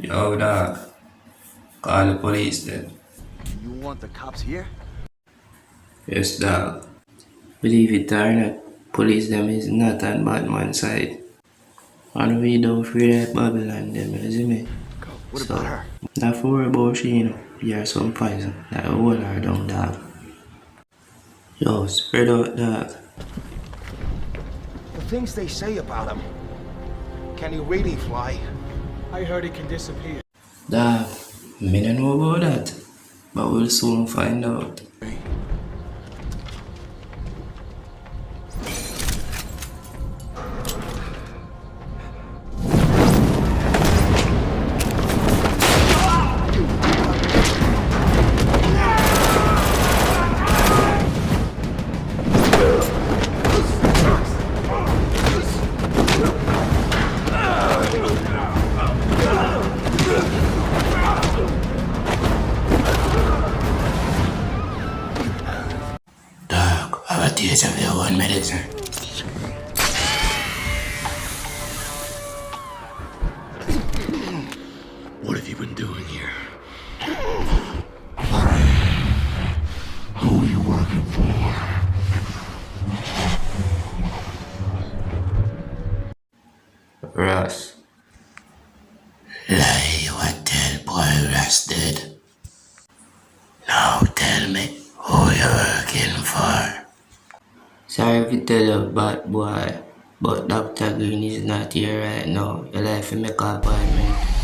Yo, dog. Call the police then. You want the cops here? Yes, dog. Believe it or not, police them is not on Batman's side. And we don't free that Babylon them, you see me? What about So, her? not for worry about she, you are some poison. That hold her down, dog. Yo, spread out, dog. The things they say about him. Can he really fly? I heard he can disappear. Dog, me don't know about that. But we'll soon find out. Dog, have a taste of your own medicine. What have you been doing here? Who are you working for? Russ. Lie, what tell boy Russ did. Now tell me who you're working for. Sorry to tell you, bad boy, but Dr. Green is not here right now. You'll have to make an appointment.